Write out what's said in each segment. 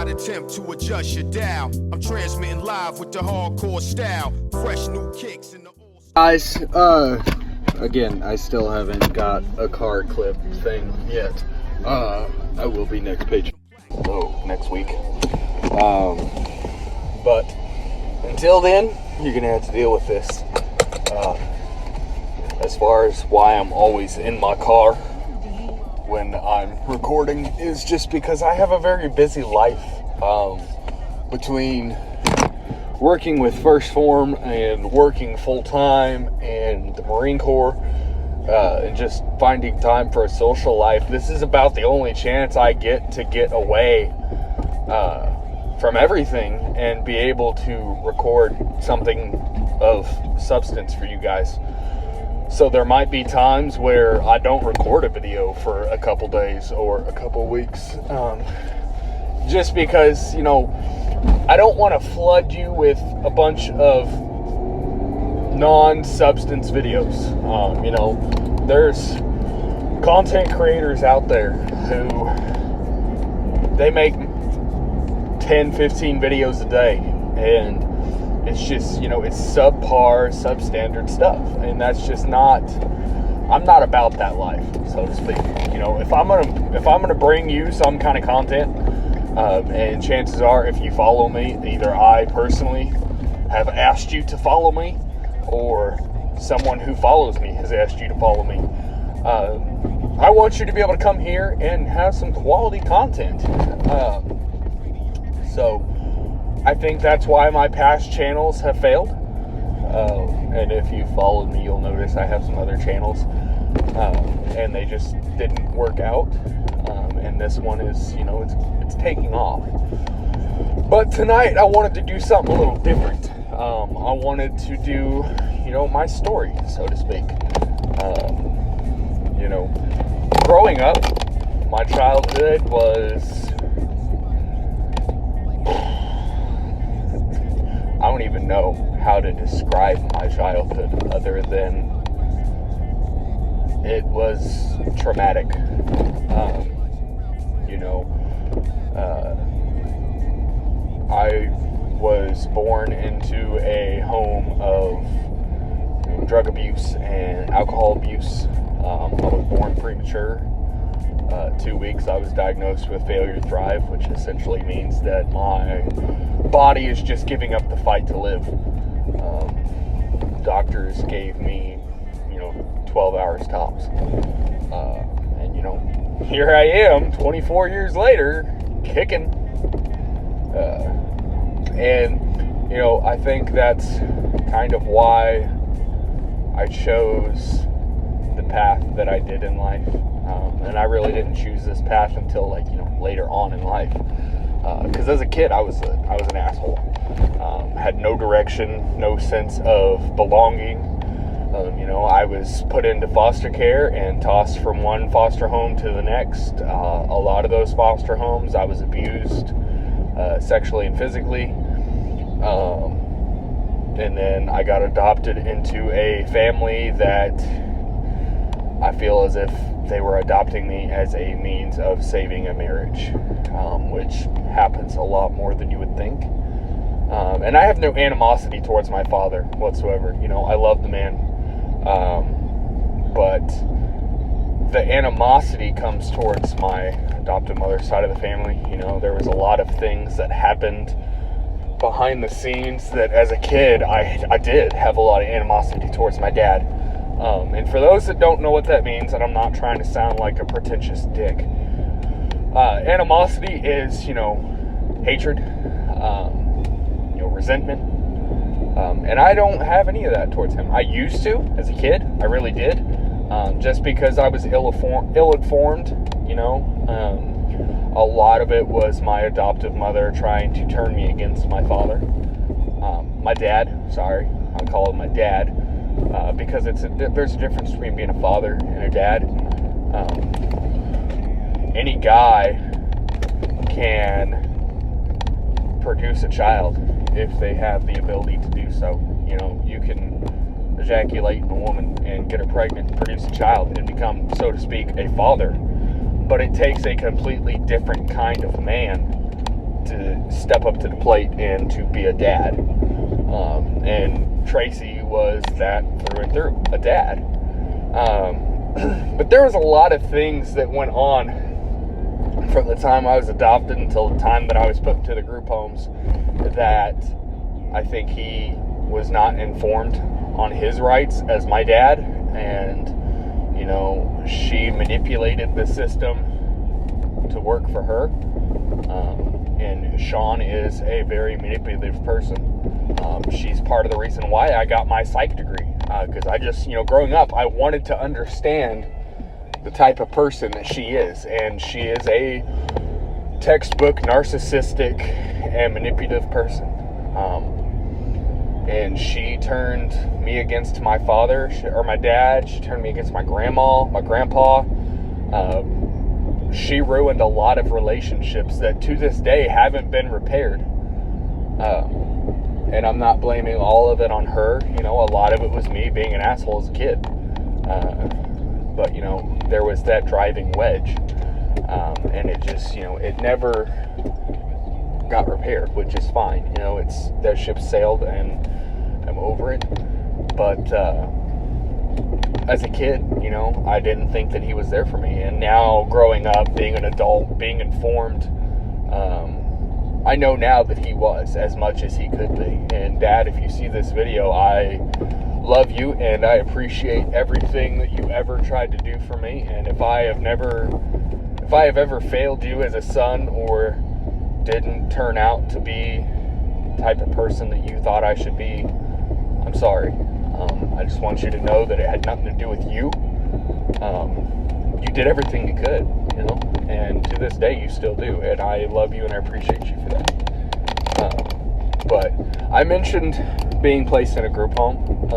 not attempt to adjust your dial. I'm transmitting live with the hardcore style. Fresh new kicks in the old Guys, again, I still haven't got a car clip thing yet. I will be next page. Next week. But until then, you're gonna have to deal with this. As far as why I'm always in my car when I'm recording is just because I have a very busy life. Between working with First Form and working full-time and the Marine Corps, and just finding time for a social life, this is about the only chance I get to get away from everything and be able to record something of substance for you guys. So there might be times where I don't record a video for a couple days or a couple weeks, just because, you know, I don't want to flood you with a bunch of non-substance videos. You know, there's content creators out there who they make 10, 15 videos a day, and it's just, you know, it's subpar, substandard stuff, and that's just not, I'm not about that life, so to speak. You know, if I'm gonna bring you some kind of content, and chances are, if you follow me, either I personally have asked you to follow me, or someone who follows me has asked you to follow me. I want you to be able to come here and have some quality content. So I think that's why my past channels have failed. And if you followed me, you'll notice I have some other channels, and they just didn't work out. And this one is, you know, it's taking off. But tonight I wanted to do something a little different. I wanted to do, you know, my story, so to speak. You know, growing up, my childhood was, I don't even know how to describe my childhood other than it was traumatic. You know, I was born into a home of drug abuse and alcohol abuse. I was born premature. 2 weeks I was diagnosed with failure to thrive, which essentially means that my body is just giving up the fight to live. Doctors gave me, you know, 12 hours tops. And, you know, here I am 24 years later, kicking. And, you know, I think that's kind of why I chose the path that I did in life. And I really didn't choose this path until, like, you know, later on in life. Because as a kid, I was an asshole. Had no direction, no sense of belonging. You know, I was put into foster care and tossed from one foster home to the next. A lot of those foster homes, I was abused sexually and physically. And then I got adopted into a family that I feel as if they were adopting me as a means of saving a marriage, which happens a lot more than you would think. And I have no animosity towards my father whatsoever. You know, I love the man. But the animosity comes towards my adoptive mother's side of the family. You know, there was a lot of things that happened behind the scenes that as a kid, I did have a lot of animosity towards my dad. And for those that don't know what that means, and I'm not trying to sound like a pretentious dick, animosity is, you know, hatred, you know, resentment. And I don't have any of that towards him. I used to, as a kid, I really did. Just because I was ill-informed, you know. A lot of it was my adoptive mother trying to turn me against my father. My dad, sorry, I call him my dad, because there's a difference between being a father and a dad. Any guy can produce a child if they have the ability to do so. You know, you can ejaculate in a woman and get her pregnant, produce a child, and become, so to speak, a father. But it takes a completely different kind of man to step up to the plate and to be a dad. And Tracy was that through and through, a dad. But there was a lot of things that went on from the time I was adopted until the time that I was put into the group homes that I think he was not informed on his rights as my dad. And, you know, she manipulated the system to work for her. And Sean is a very manipulative person. She's part of the reason why I got my psych degree. Because I just, growing up, I wanted to understand the type of person that she is. And she is a textbook narcissistic and manipulative person. And she turned me against my father, or my dad. She turned me against my grandma, my grandpa. She ruined a lot of relationships that to this day haven't been repaired. And I'm not blaming all of it on her. A lot of it was me being an asshole as a kid. But, there was that driving wedge. And it just, it never got repaired, which is fine. It's that ship sailed and I'm over it. But as a kid, I didn't think that he was there for me. And now growing up, being an adult, being informed, I know now that he was as much as he could be. And Dad, if you see this video, I love you and I appreciate everything that you ever tried to do for me. And if I have ever failed you as a son or didn't turn out to be the type of person that you thought I should be, I'm sorry. I just want you to know that it had nothing to do with you. You did everything you could, and to this day you still do, and I love you and I appreciate you for that. But I mentioned being placed in a group home.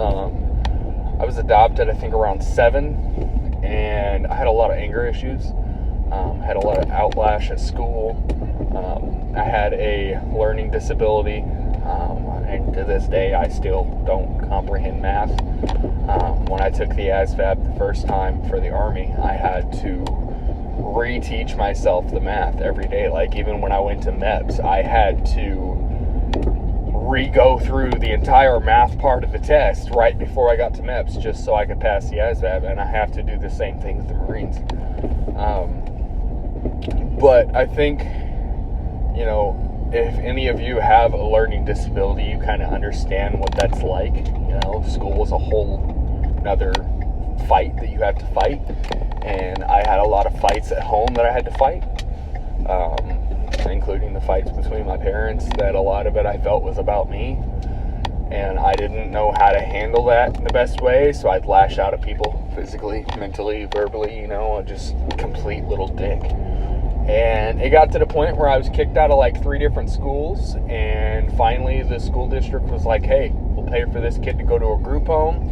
I was adopted, I think, around 7, and I had a lot of anger issues. Had a lot of outlash at school. I had a learning disability, and to this day I still don't comprehend math. When I took the ASVAB the first time for the Army, I had to reteach myself the math every day. Like, even when I went to MEPS, I had to re-go through the entire math part of the test right before I got to MEPS just so I could pass the ASVAB, and I have to do the same thing with the Marines. But I think, if any of you have a learning disability, you kind of understand what that's like. School is a whole another fight that you have to fight. And I had a lot of fights at home that I had to fight, including the fights between my parents, that a lot of it I felt was about me. And I didn't know how to handle that in the best way, so I'd lash out at people physically, mentally, verbally, just complete little dick. And it got to the point where I was kicked out of like 3 different schools, and finally the school district was like, hey, we'll pay for this kid to go to a group home,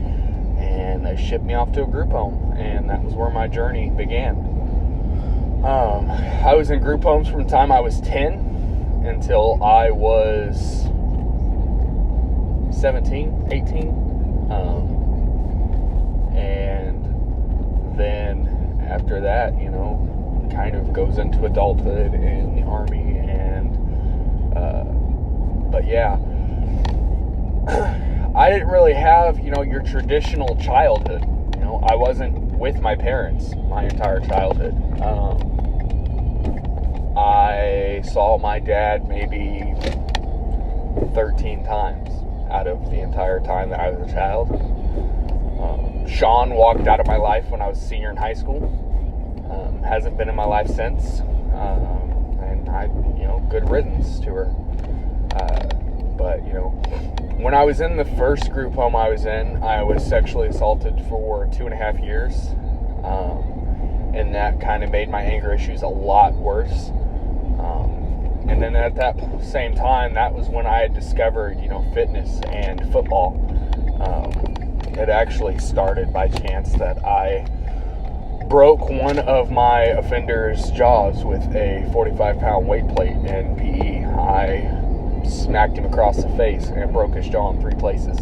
and they shipped me off to a group home, and that was where my journey began. I was in group homes from the time I was 10 until I was 17, 18, and then after that, kind of goes into adulthood in the Army, and but yeah, I didn't really have your traditional childhood. I wasn't with my parents my entire childhood. I saw my dad maybe 13 times out of the entire time that I was a child. Sean walked out of my life when I was a senior in high school. Hasn't been in my life since, and I, good riddance to her. But when I was in the first group home I was in, I was sexually assaulted for 2.5 years, and that kind of made my anger issues a lot worse. And then at that same time, that was when I had discovered, fitness and football. It actually started by chance that I broke one of my offender's jaws with a 45-pound weight plate in PE. I smacked him across the face and broke his jaw in 3 places.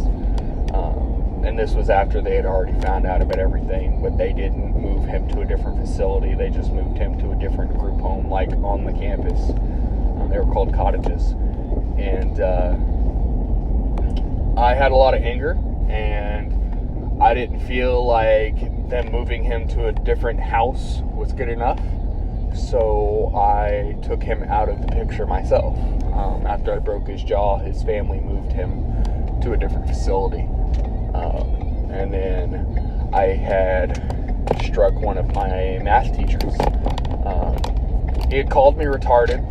And this was after they had already found out about everything, but they didn't move him to a different facility. They just moved him to a different group home, like on the campus. They were called cottages. And I had a lot of anger, and I didn't feel like them moving him to a different house was good enough. So I took him out of the picture myself. After I broke his jaw, his family moved him to a different facility. And then I had struck one of my math teachers. He had called me retarded,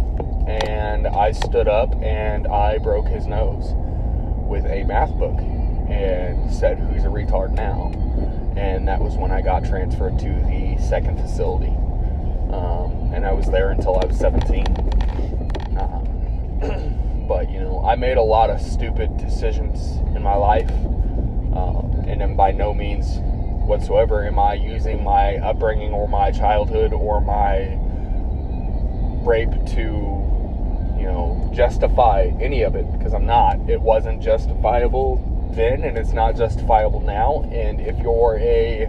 and I stood up and I broke his nose with a math book and said, "Who's a retard now?" And that was when I got transferred to the second facility. And I was there until I was 17. But, you know, I made a lot of stupid decisions in my life. And by no means whatsoever am I using my upbringing or my childhood or my rape to, you know, justify any of it, because I'm not. It wasn't justifiable then, and it's not justifiable now. And if you're a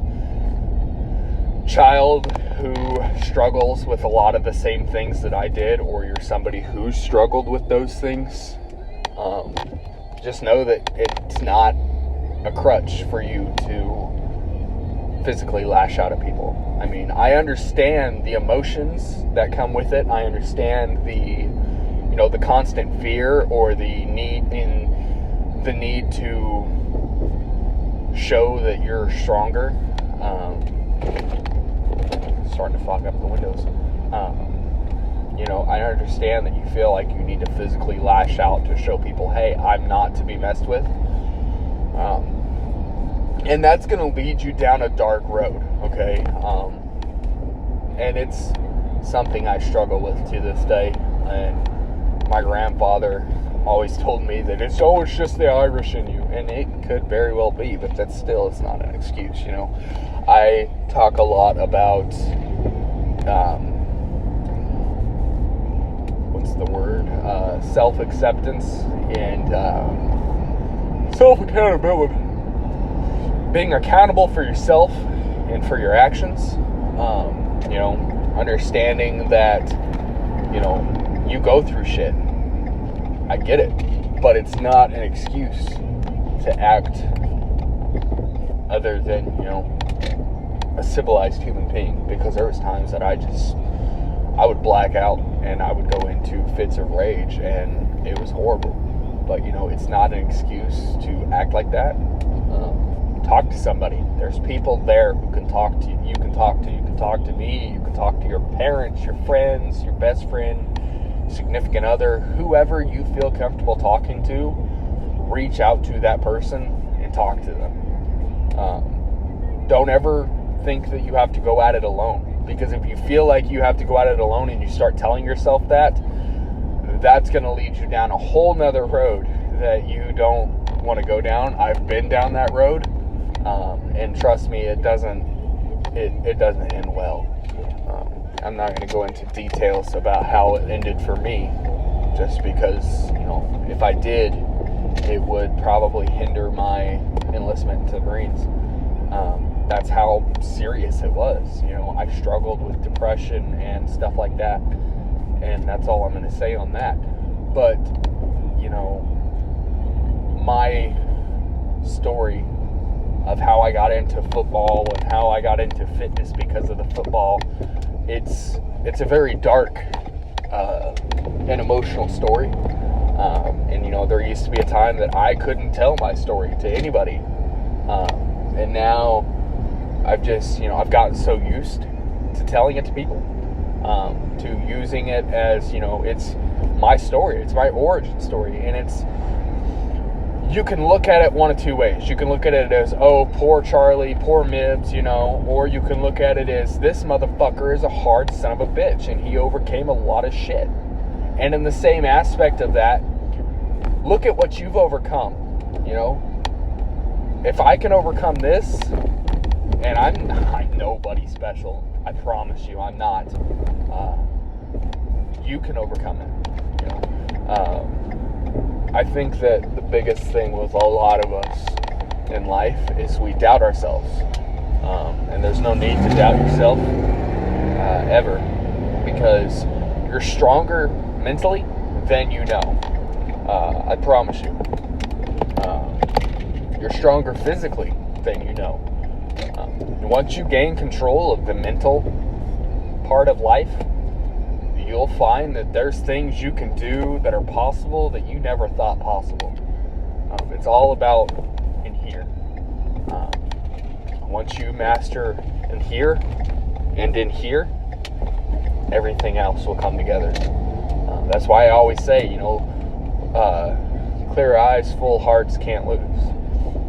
child who struggles with a lot of the same things that I did, or you're somebody who struggled with those things, just know that it's not a crutch for you to physically lash out at people. I mean, I understand the emotions that come with it. I understand the, you know, the constant fear or the need to show that you're stronger. Starting to fog up the windows. You know, I understand that you feel like you need to physically lash out to show people, hey, I'm not to be messed with. And that's going to lead you down a dark road, okay? And it's something I struggle with to this day. And my grandfather always told me that it's always just the Irish in you. And it could very well be, but that still is not an excuse, you know? I talk a lot about, self-acceptance and self-accountability. Being accountable for yourself and for your actions. You know, understanding that, you know, you go through shit. I get it. But it's not an excuse to act other than, you know, a civilized human being, because there was times that I would black out and I would go into fits of rage, and it was horrible. But, you know, it's not an excuse to act like that. Talk to somebody. There's people there who can talk to you. You can talk to me. You can talk to your parents, your friends, your best friend, significant other, whoever you feel comfortable talking to. Reach out to that person and talk to them. Don't ever think that you have to go at it alone, because if you feel like you have to go at it alone and you start telling yourself that, that's going to lead you down a whole nother road that you don't want to go down. I've been down that road, and trust me, it doesn't end well. I'm not going to go into details about how it ended for me, just because, you know, if I did, it would probably hinder my enlistment to the Marines. That's how serious it was. You know, I struggled with depression and stuff like that, and that's all I'm going to say on that. But, you know, my story of how I got into football and how I got into fitness because of the football, it's a very dark and emotional story. And, you know, there used to be a time that I couldn't tell my story to anybody. And now I've just, you know, I've gotten so used to telling it to people, to using it as, you know, it's my story, it's my origin story, and you can look at it one of two ways. You can look at it as, oh, poor Charlie, poor Mibbs, you know, or you can look at it as, this motherfucker is a hard son of a bitch, and he overcame a lot of shit. And in the same aspect of that, look at what you've overcome, you know. If I can overcome this, and I'm nobody special, I promise you, I'm not. You can overcome it, you know. I think that the biggest thing with a lot of us in life is we doubt ourselves. And there's no need to doubt yourself ever, because you're stronger mentally then you know. I promise you. You're stronger physically than you know. Once you gain control of the mental part of life, you'll find that there's things you can do that are possible that you never thought possible. It's all about in here. Once you master in here and in here, everything else will come together. That's why I always say, clear eyes, full hearts can't lose.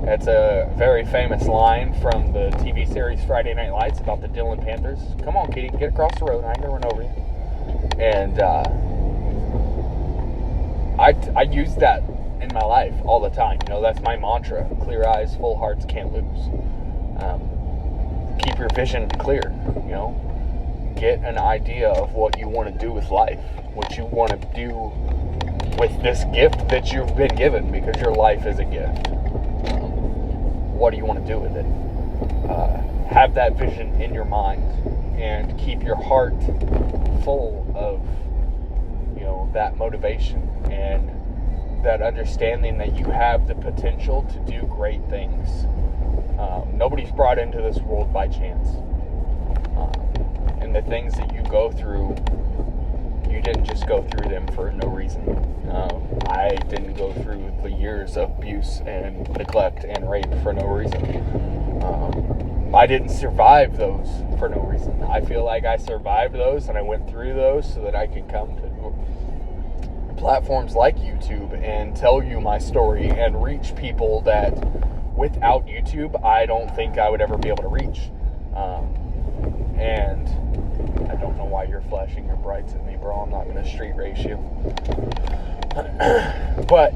That's a very famous line from the TV series Friday Night Lights about the Dillon Panthers. Come on, kitty, get across the road. I ain't gonna run over you. And I use that in my life all the time. That's my mantra. Clear eyes, full hearts can't lose. Keep your vision clear. Get an idea of what you want to do with life, what you want to do with this gift that you've been given, because your life is a gift. What do you want to do with it? Have that vision in your mind and keep your heart full of, that motivation and that understanding that you have the potential to do great things. Nobody's brought into this world by chance. And the things that you go through, you didn't just go through them for no reason. I didn't go through the years of abuse and neglect and rape for no reason. I didn't survive those for no reason. I feel like I survived those and I went through those so that I could come to platforms like YouTube and tell you my story and reach people that without YouTube, I don't think I would ever be able to reach. And I don't know why you're flashing your brights at me, bro. I'm not going to street race you. But,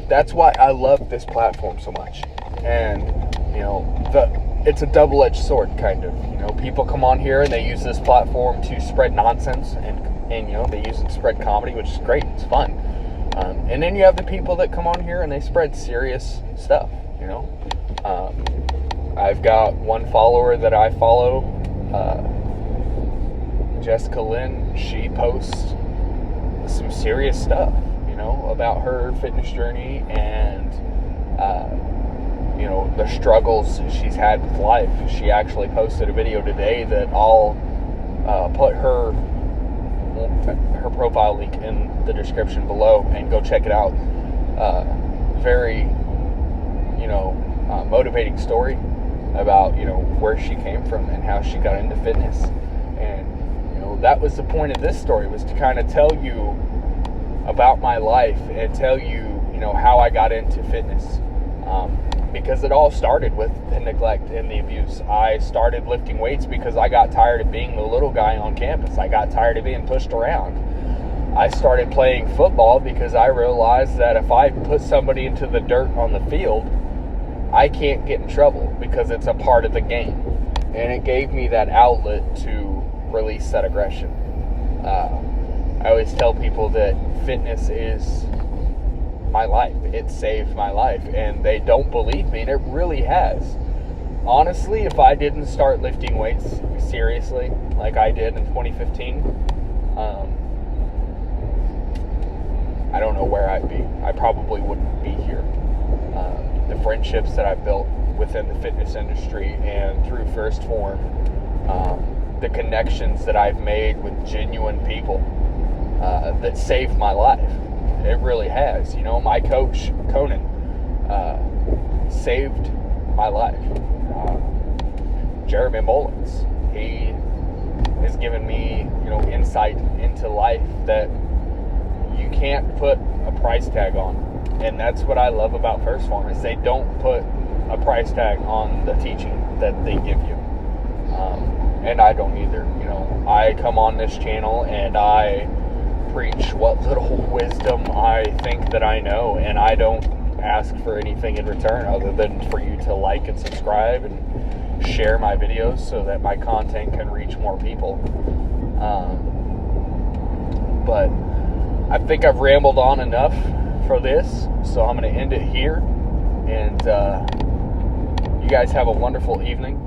that's why I love this platform so much. And, it's a double-edged sword, kind of. People come on here and they use this platform to spread nonsense and they use it to spread comedy, which is great. It's fun. And then you have the people that come on here and they spread serious stuff, I've got one follower that I follow, Jessica Lynn. She posts some serious stuff, about her fitness journey and, the struggles she's had with life. She actually posted a video today that I'll put her profile link in the description below and go check it out. Very, motivating story about, where she came from and how she got into fitness. And, that was the point of this story, was to kind of tell you about my life and tell you, how I got into fitness. Because it all started with the neglect and the abuse. I started lifting weights because I got tired of being the little guy on campus. I got tired of being pushed around. I started playing football because I realized that if I put somebody into the dirt on the field, I can't get in trouble because it's a part of the game. And it gave me that outlet to release that aggression. I always tell people that fitness is my life. It saved my life, and they don't believe me, and it really has. Honestly, if I didn't start lifting weights seriously like I did in 2015, I don't know where I'd be. I probably wouldn't be here. The friendships that I've built within the fitness industry and through First Form, the connections that I've made with genuine people that saved my life. It really has. My coach, Conan, saved my life. Jeremy Mullins, he has given me, insight into life that you can't put a price tag on. And that's what I love about First Form, is they don't put a price tag on the teaching that they give you. And I don't either. I come on this channel and I preach what little wisdom I think that I know, and I don't ask for anything in return other than for you to like and subscribe and share my videos so that my content can reach more people. But I think I've rambled on enough for this, so I'm going to end it here. And you guys have a wonderful evening.